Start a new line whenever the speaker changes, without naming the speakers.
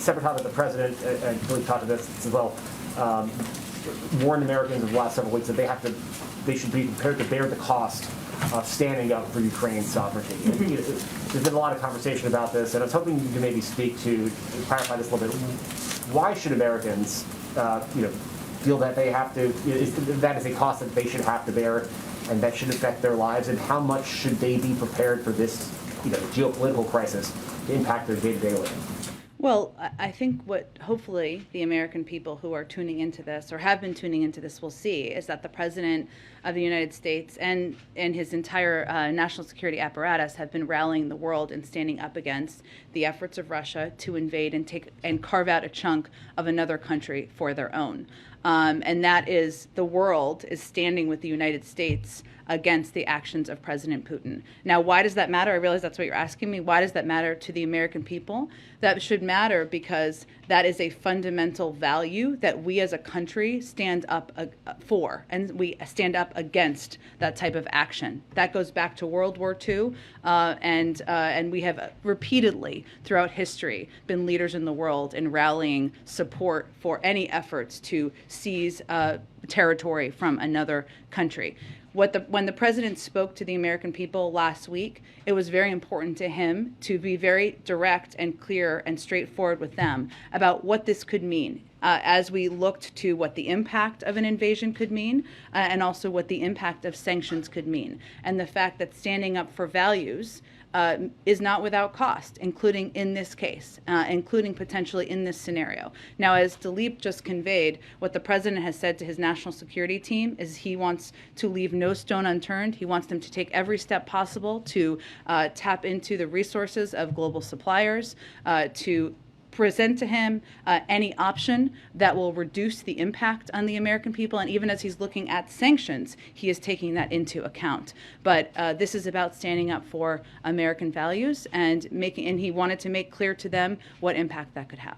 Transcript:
separate topic, the president, and Philippe talked about this as well, warned Americans in the last several weeks that they should be prepared to bear the cost of standing up for Ukraine's sovereignty. And, there's been a lot of conversation about this, and I was hoping you could maybe speak to clarify this a little bit. Why should Americans, feel that they have to? That is a cost that they should have to bear, and that should affect their lives. And how much should they be prepared for this, geopolitical crisis to impact their day-to-day living?
Well, I think what hopefully the American people who are tuning into this or have been tuning into this will see is that the President of the United States and his entire national security apparatus have been rallying the world and standing up against the efforts of Russia to invade and carve out a chunk of another country for their own. And that is, the world is standing with the United States against the actions of President Putin. Now, why does that matter? I realize that's what you're asking me. Why does that matter to the American people? That should matter because that is a fundamental value that we as a country stand up for, and we stand up against that type of action. That goes back to World War II, and we have repeatedly throughout history been leaders in the world in rallying support for any efforts to seize territory from another country. When the president spoke to the American people last week, it was very important to him to be very direct and clear and straightforward with them about what this could mean as we looked to what the impact of an invasion could mean and also what the impact of sanctions could mean. And the fact that standing up for values is not without cost, including in this case, including potentially in this scenario. Now, as Dilip just conveyed, what the president has said to his national security team is he wants to leave no stone unturned. He wants them to take every step possible to tap into the resources of global suppliers, to present to him any option that will reduce the impact on the American people. And even as he's looking at sanctions, he is taking that into account. But this is about standing up for American values and he wanted to make clear to them what impact that could have.